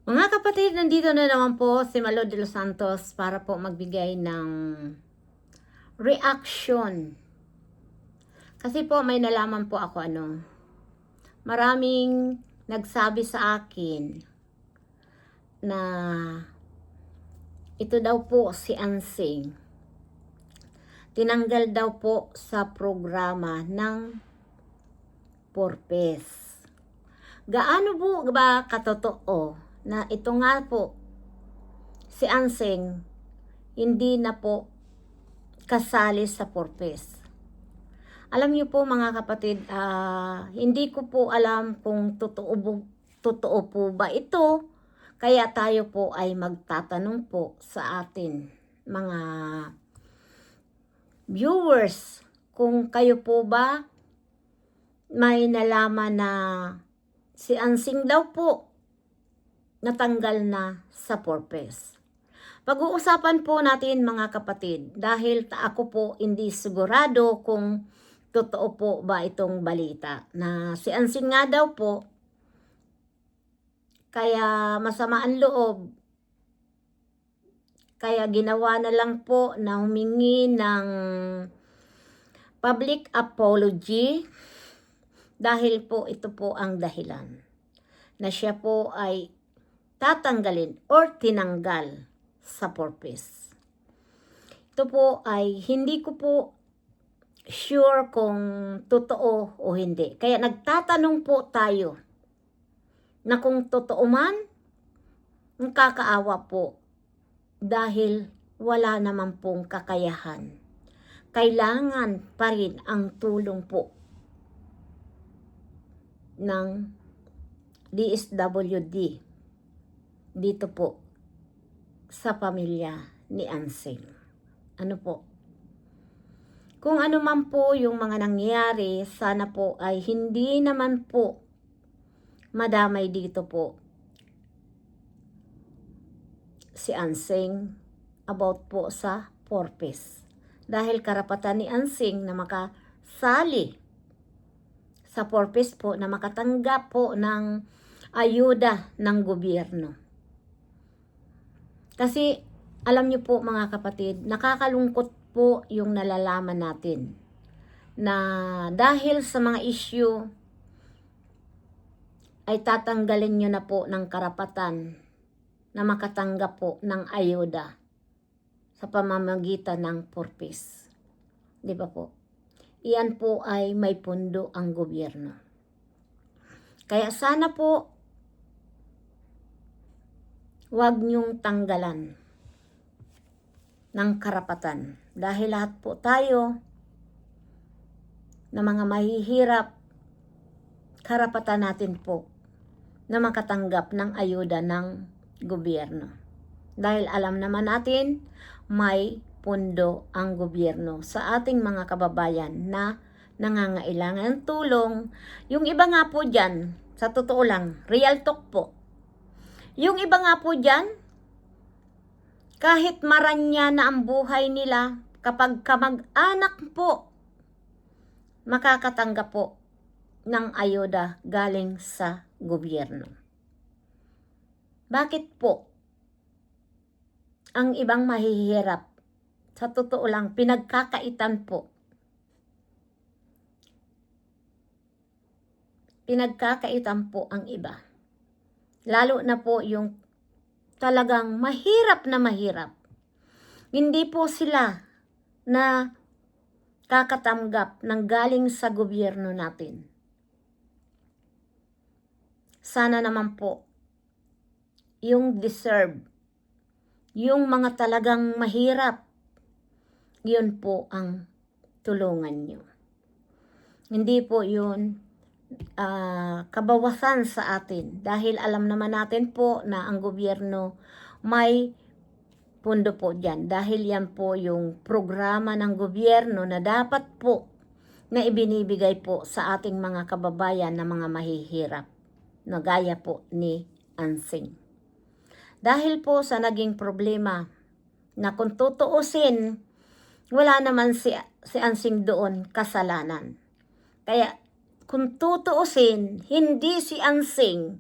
Mga kapatid, nandito na naman po si Malo de los Santos para po magbigay ng reaction. Kasi po may nalaman po ako maraming nagsabi sa akin na ito daw po si Ansing. Tinanggal daw po sa programa ng Porpes. Gaano po ba katotoo na ito nga po si Ansing hindi na po kasali sa Porpes? Alam niyo po mga kapatid, hindi ko po alam kung totoo po ba ito. Kaya tayo po ay magtatanong po sa atin mga viewers kung kayo po ba may nalaman na si Ansing daw po natanggal na sa Porpes. Pag-uusapan po natin mga kapatid dahil ako po hindi sigurado kung totoo po ba itong balita na si Ansing nga daw po kaya masama ang loob. Kaya ginawa na lang po na humingi ng public apology dahil po ito po ang dahilan na siya po ay tatanggalin or tinanggal sa Porpes. Ito po ay hindi ko po sure kung totoo o hindi. Kaya nagtatanong po tayo na kung totoo man, kakaawa po dahil wala naman pong kakayahan. Kailangan pa rin ang tulong po ng DSWD dito po sa pamilya ni Ansing. Ano po? Kung ano man po yung mga nangyari, sana po ay hindi naman po madamay dito po si Ansing about po sa Porpes. Dahil karapatan ni Ansing na makasali sa Porpes po, na makatanggap po ng ayuda ng gobyerno. Kasi alam niyo po mga kapatid, nakakalungkot po yung nalalaman natin na dahil sa mga issue ay tatanggalin nyo na po ng karapatan na makatanggap po ng ayuda sa pamamagitan ng Porpes. Di ba po? Iyan po ay may pundo ang gobyerno. Kaya sana po huwag nyong tanggalan ng karapatan. Dahil lahat po tayo na mga mahihirap, karapatan natin po na makatanggap ng ayuda ng gobyerno. Dahil alam naman natin, may pundo ang gobyerno sa ating mga kababayan na nangangailangan ng tulong. Yung iba nga po dyan, sa totoo lang, real talk po. Yung iba nga po dyan, kahit maranya na ang buhay nila, kapag kamag-anak po, makakatanggap po ng ayuda galing sa gobyerno. Bakit po ang ibang mahihirap? Sa totoo lang, pinagkakaitan po. Pinagkakaitan po ang iba. Lalo na po yung talagang mahirap na mahirap. Hindi po sila na kakatanggap ng galing sa gobyerno natin. Sana naman po yung deserve, yung mga talagang mahirap, yun po ang tulungan nyo. Hindi po yun kabawasan sa atin dahil alam naman natin po na ang gobyerno may pundo po dyan dahil yan po yung programa ng gobyerno na dapat po na ibinibigay po sa ating mga kababayan na mga mahihirap na gaya po ni Ansing. Dahil po sa naging problema na kung tutuusin, wala naman si Ansing doon kasalanan. Kaya kung tutuusin, hindi si Ansing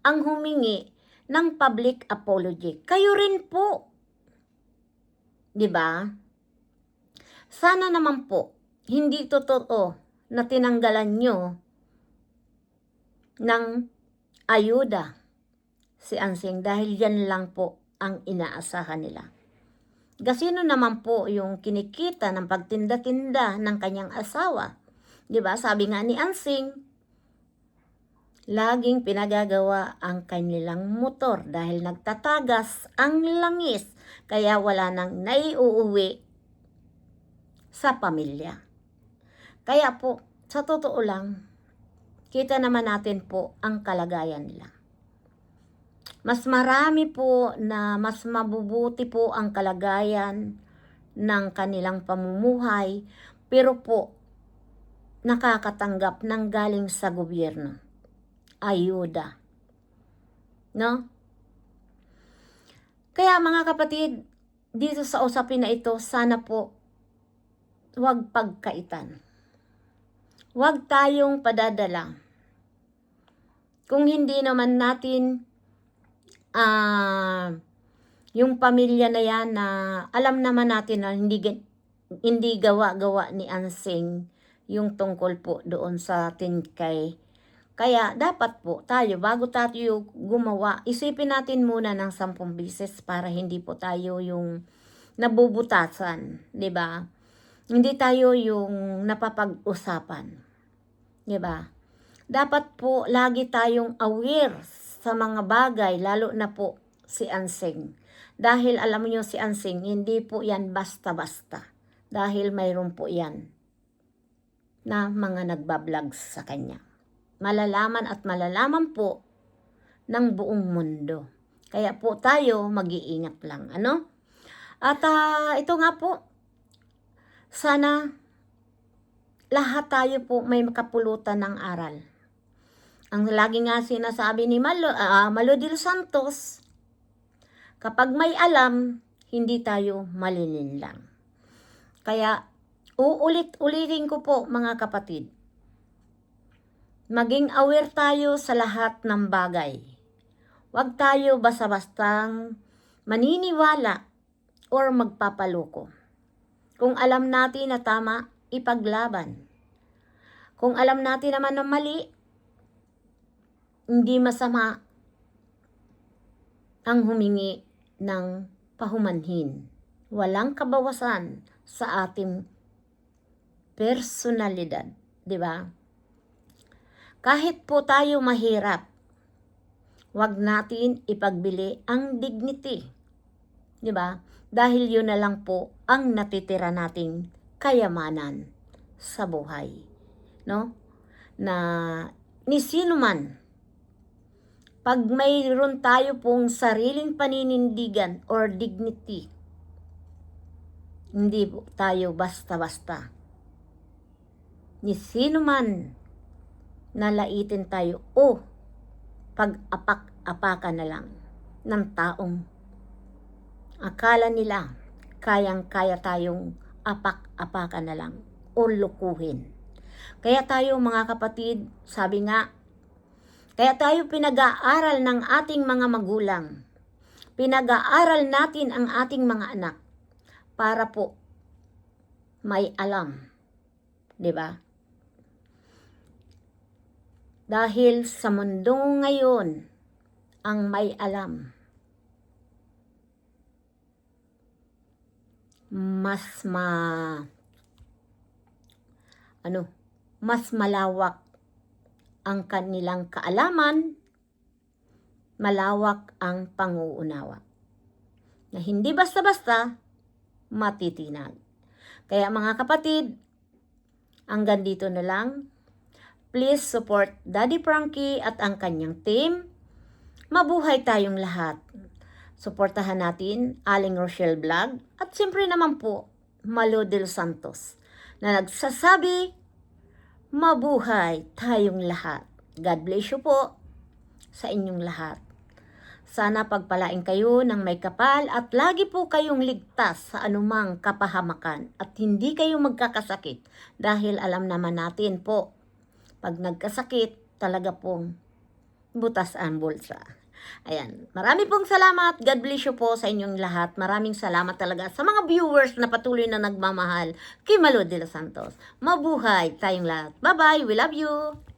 ang humingi ng public apology. Kayo rin po. 'Di ba? Sana naman po, hindi totoo na tinanggalan nyo ng ayuda si Ansing dahil yan lang po ang inaasahan nila. Gasino naman po yung kinikita ng pagtinda-tinda ng kanyang asawa. 'Di ba? Sabi nga ni Ansing, laging pinagagawa ang kanilang motor dahil nagtatagas ang langis kaya wala nang naiuuwi sa pamilya. Kaya po, sa totoo lang, kita naman natin po ang kalagayan nila. Mas marami po na mas mabubuti po ang kalagayan ng kanilang pamumuhay, pero po nakakatanggap ng galing sa gobyerno. Ayuda. No? Kaya mga kapatid, dito sa usapin na ito, sana po huwag pagkaitan. Huwag tayong padadala. Kung hindi naman natin yung pamilya na yan na alam naman natin na hindi gawa-gawa ni Ansing yung tungkol po doon sa Tinkay. Kaya dapat po tayo, bago tayo gumawa, isipin natin muna ng 10 beses para hindi po tayo yung nabubutasan, 'di ba? Hindi tayo yung napapag-usapan, 'di ba? Dapat po lagi tayong aware sa mga bagay, lalo na po si Ansing. Dahil alam niyo si Ansing, hindi po yan basta-basta. Dahil mayroon po yan na mga nagbablog sa kanya. Malalaman at malalaman po ng buong mundo. Kaya po tayo mag-iingat lang, ano? At ito nga po, sana lahat tayo po may makapulutan ng aral. Ang lagi nga sinasabi ni Malo de los Santos, kapag may alam, hindi tayo malilinlang. Kaya uulit-ulitin ko po mga kapatid, maging aware tayo sa lahat ng bagay. Huwag tayo basta-bastang maniniwala or magpapaloko. Kung alam natin na tama, ipaglaban. Kung alam natin naman na mali, hindi masama ang humingi ng pahumanhin. Walang kabawasan sa ating personalidad, di ba? Kahit po tayo mahirap, wag natin ipagbili ang dignity, di ba? Dahil yun na lang po ang natitira nating kayamanan sa buhay, no? Na ni sino man, pag mayroon tayo pong sariling paninindigan or dignity, hindi po tayo basta-basta. Ni sino man nalaitin tayo o pag-apak-apakan na lang ng taong akala nila kayang-kaya tayong apak-apakan na lang o lukuhin. Kaya tayo mga kapatid, sabi nga, kaya tayo pinag-aaral ng ating mga magulang. Pinag-aaral natin ang ating mga anak para po may alam. 'Di ba? Dahil sa mundo ngayon, ang may alam mas malawak ang kanilang kaalaman, malawak ang panguunawa. Na hindi basta-basta matitinag. Kaya mga kapatid, hanggang dito na lang. Please support Daddy Frankie at ang kanyang team. Mabuhay tayong lahat. Suportahan natin Aling Rochelle Vlog at siyempre naman po Malo de los Santos na nagsasabi, mabuhay tayong lahat. God bless you po sa inyong lahat. Sana pagpalain kayo ng may kapal at lagi po kayong ligtas sa anumang kapahamakan at hindi kayo magkakasakit dahil alam naman natin po, pag nagkasakit talaga pong butas ang bulsa. Ayan. Marami pong salamat. God bless you po sa inyong lahat. Maraming salamat talaga sa mga viewers na patuloy na nagmamahal kay Malo de los Santos. Mabuhay tayong lahat. Bye-bye. We love you.